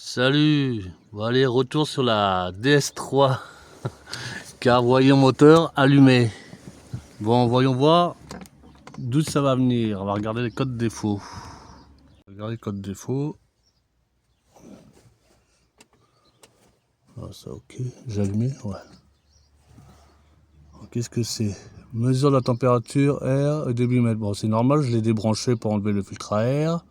Salut, bon allez, retour sur la DS3, car voyons moteur allumé. Bon, voyons voir d'où ça va venir. On va regarder les codes défauts. Regardez les codes défauts. Ah, ça ok, j'ai allumé, ouais. Qu'est-ce que c'est? Mesure de la température, air et débitmètre. Bon, c'est normal, je l'ai débranché pour enlever le filtre à air.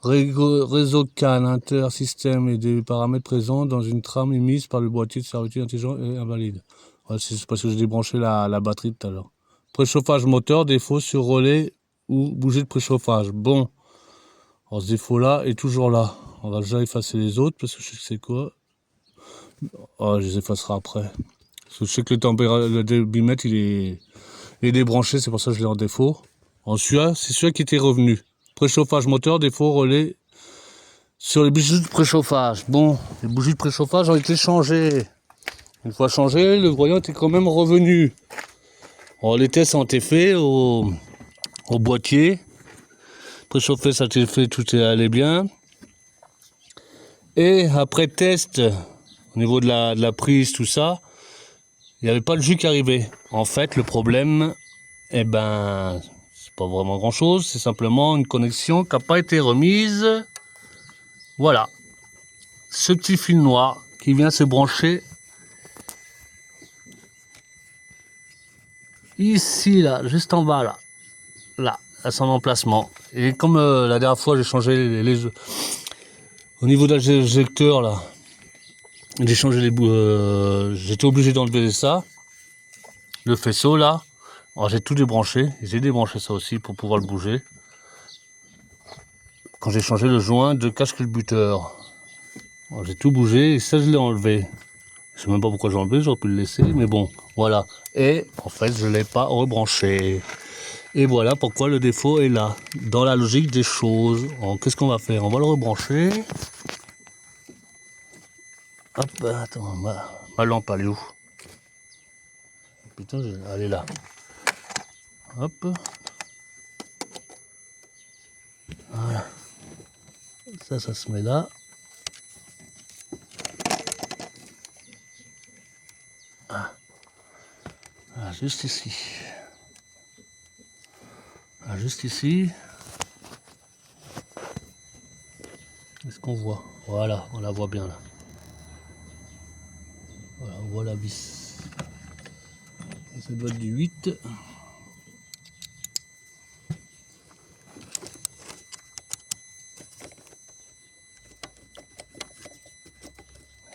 Réseau CAN, inter-système et des paramètres présents dans une trame émise par le boîtier de servitude intelligent et invalide. Ouais, c'est parce que j'ai débranché la batterie tout à l'heure. Préchauffage moteur, défaut sur relais ou bougie de préchauffage. Bon, alors ce défaut-là est toujours là. On va déjà effacer les autres parce que je sais que c'est quoi. Oh, je les effacerai après. Parce que je sais que le débitmètre il est débranché, c'est pour ça que je l'ai en défaut. Ensuite, c'est celui qui était revenu. Préchauffage moteur, défaut relais. Sur les bougies de préchauffage, bon, les bougies de préchauffage ont été changées. Une fois changées, le voyant était quand même revenu. Alors, les tests ont été faits au boîtier. Préchauffé, ça a été fait, tout est allé bien. Et après test, au niveau de la prise, tout ça, il n'y avait pas le jus qui arrivait. En fait, le problème, eh ben, c'est pas vraiment grand chose, c'est simplement une connexion qui n'a pas été remise. Voilà. Ce petit fil noir qui vient se brancher ici, là, juste en bas, là, à son emplacement. Et comme la dernière fois, j'ai changé au niveau de l'injecteur, là, j'ai changé les bouts, j'étais obligé d'enlever ça, le faisceau, là. Alors, j'ai tout débranché, j'ai débranché ça aussi pour pouvoir le bouger. Quand j'ai changé le joint de cache-culbuteur, j'ai tout bougé et ça, je l'ai enlevé. Je sais même pas pourquoi j'ai enlevé, j'aurais pu le laisser, mais bon, voilà. Et en fait, je ne l'ai pas rebranché. Et voilà pourquoi le défaut est là, dans la logique des choses. Qu'est-ce qu'on va faire? On va le rebrancher. Hop, attends, ma lampe, elle est où? Putain, elle est là. Hop. Voilà. Ça se met là. Ah, juste ici. Ah, juste ici. Est-ce qu'on voit? Voilà, on la voit bien là. Voilà, on voit la vis. Ça doit être du 8.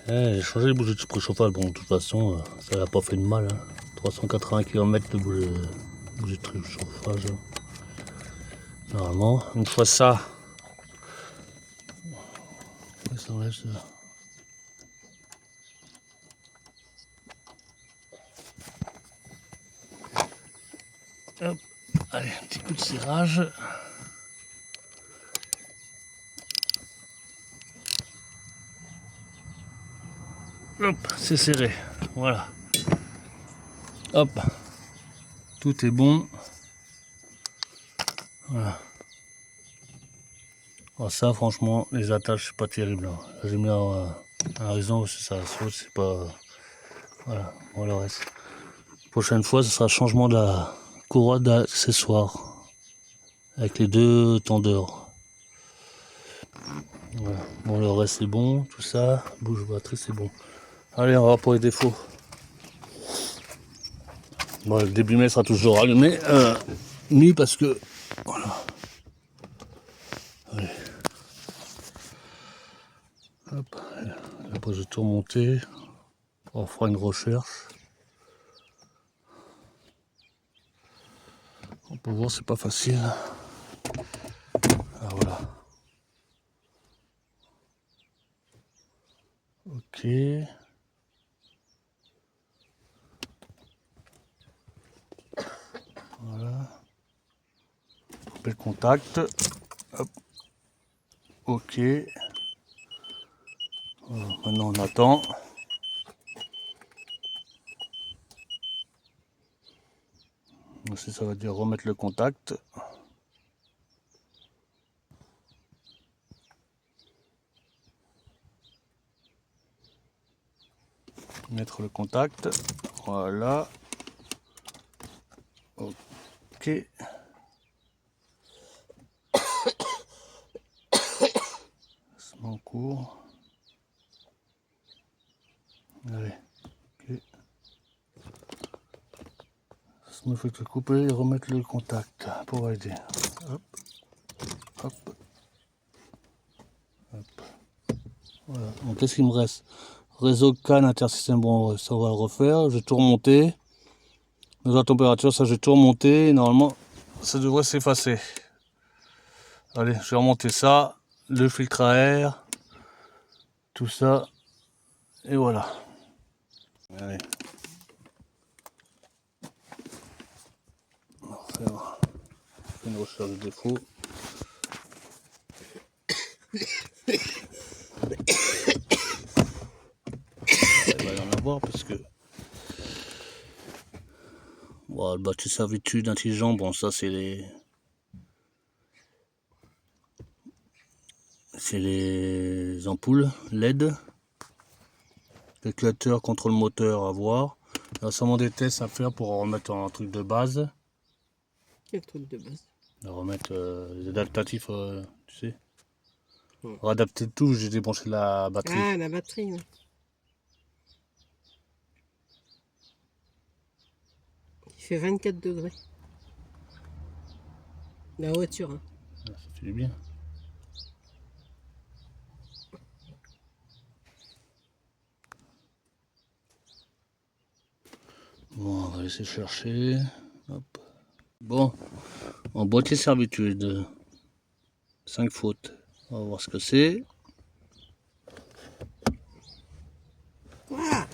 J'ai changé les bougies de préchauffage. Bon, de toute façon, ça n'a pas fait de mal. 380 km de bougies de préchauffage. Normalement, une fois ça, ça enlève ça. Hop, allez, un petit coup de serrage. Hop, c'est serré. Voilà. Hop, tout est bon. Voilà. Alors ça, franchement, les attaches, c'est pas terrible. Hein. J'ai mis un raison parce que ça saute, c'est pas. Voilà, bon, le reste. Prochaine fois, ce sera changement de la courroie d'accessoires avec les deux tendeurs. Voilà. Bon, le reste c'est bon, tout ça, bouge batterie c'est bon. Allez, on va pour les défauts. Bon, le débit sera toujours allumé, mis parce que voilà. Allez. Hop, après je vais tout remonter. On fera une recherche. On peut voir, c'est pas facile. Ah voilà. Ok. Voilà. Couper le contact. Hop. Ok. Voilà. Maintenant on attend. Aussi, ça veut dire remettre le contact. mettre le contact. Voilà. Ok. Ça en cours. Allez. Ok. Ça me fait couper et remettre le contact pour aider. Hop. Hop. Hop. Voilà. Donc qu'est-ce qu'il me reste? Réseau CAN intersystème, bon ça on va le refaire. Je vais tout remonter. Dans la température, ça j'ai tout remonté. Normalement ça devrait s'effacer. Allez, je vais remonter ça. Le filtre à air. Tout ça. Et voilà. Allez. On va faire une recherche de défaut. Il va y en avoir parce que bon, le batterie servitude intelligent, bon ça c'est les ampoules LED. Calculateur, contrôle moteur à voir. Il y a sûrement des tests à faire pour remettre un truc de base. Quel truc de base? Remettre les adaptatifs, tu sais. Ouais. Adapter tout, j'ai débranché la batterie. Ah, la batterie, ouais. Il fait 24 degrés. La voiture, hein. Ça fait du bien. Bon, on va laisser chercher. Hop. Bon, en boîtier servitude, 5 fautes. On va voir ce que c'est. Quoi?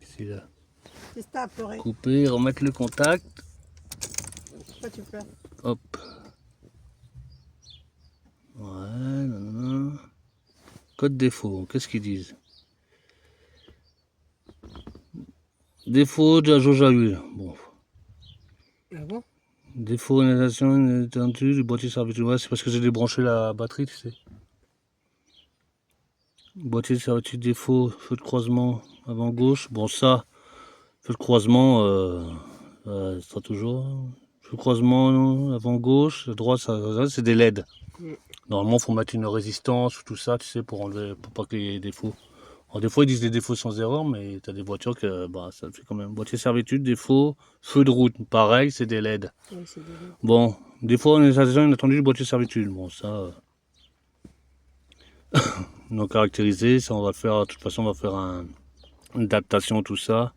Ici, là. Qu'est-ce que t'as à pleurer? Couper, remettre le contact. Pourquoi tu pleures? Hop. Ouais, nanana. Code défaut, qu'est-ce qu'ils disent? Défaut de la jauge à huile. Bon. Ah bon? Défaut inhalation inattendue du boîtier servitude. Ouais, c'est parce que j'ai débranché la batterie, tu sais. Boîtier de servitude défaut, feu de croisement avant gauche. Bon, ça, feu de croisement, ça sera toujours. Feu de croisement avant gauche, à droite, ça c'est des LED. Normalement, il faut mettre une résistance ou tout ça, tu sais, pour enlever, pour pas qu'il y ait des défauts. Alors, des fois, ils disent des défauts sans erreur, mais tu as des voitures que bah, ça le fait quand même. Boîtier servitude, défaut, feu de route, pareil, c'est des LED. Ouais, c'est des LED. Bon, défaut en installation inattendue du boîtier servitude. Bon, ça. Non caractérisé, ça on va faire, de toute façon, on va faire une adaptation, tout ça.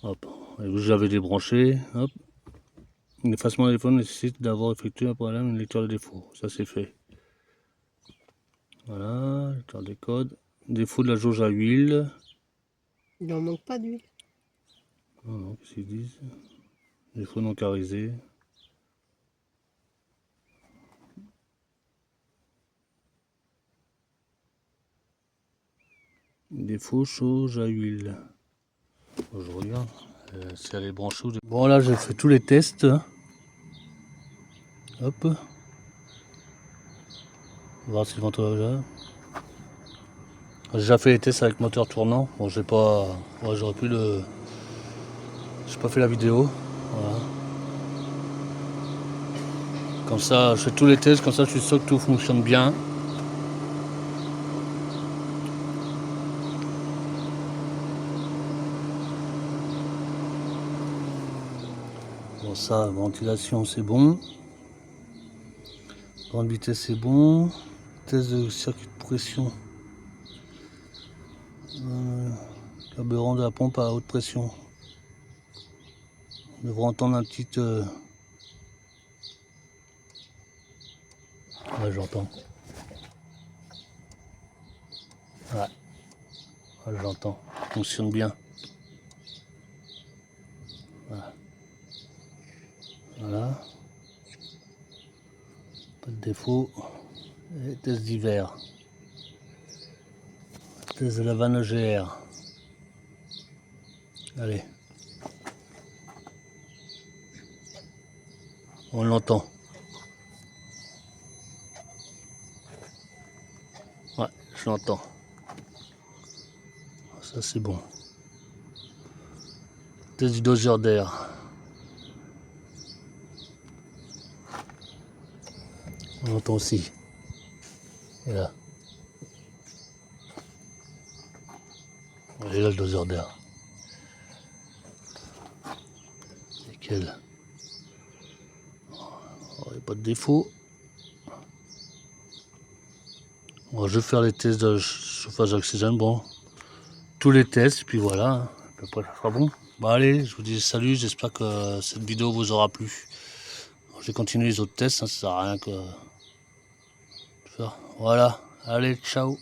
Hop, et j'avais débranché, hop. L'effacement de téléphone nécessite d'avoir effectué un problème, une lecture de défaut. Ça c'est fait. Voilà, lecteur des codes. Défaut de la jauge à huile. Il en manque pas d'huile. Non, non, qu'est-ce qu'ils disent? Défaut non caractérisé. Défaut jauge à huile. Bon, je regarde si elle est branchée. Bon là j'ai fait tous les tests. Hop. On va voir si le ventre est là. J'ai déjà fait les tests avec moteur tournant. Bon, j'ai pas. Ouais, j'aurais pu le. J'ai pas fait la vidéo. Voilà. Comme ça, je fais tous les tests, comme ça je suis sûr que tout fonctionne bien. Bon, ça, ventilation c'est bon. Grande vitesse c'est bon. Test de circuit de pression. Carburant de la pompe à haute pression. On devrait entendre un petit. Ouais, j'entends. Ouais, ouais j'entends. Fonctionne bien. Voilà. Voilà. Pas de défaut. Et test d'hiver. Test de la vanne EGR. Allez. On l'entend. Ouais, je l'entends. Ça c'est bon. Test du doseur d'air. On entend aussi. Et là. Et là le doseur d'air. Nickel. Il n'y a pas de défaut. Bon, je vais faire les tests de chauffage d'oxygène. Bon, tous les tests, puis voilà. À peu près ça sera bon. Bon allez, je vous dis salut, j'espère que cette vidéo vous aura plu. Je vais continuer les autres tests, hein, ça sert à rien que... Voilà, allez, ciao.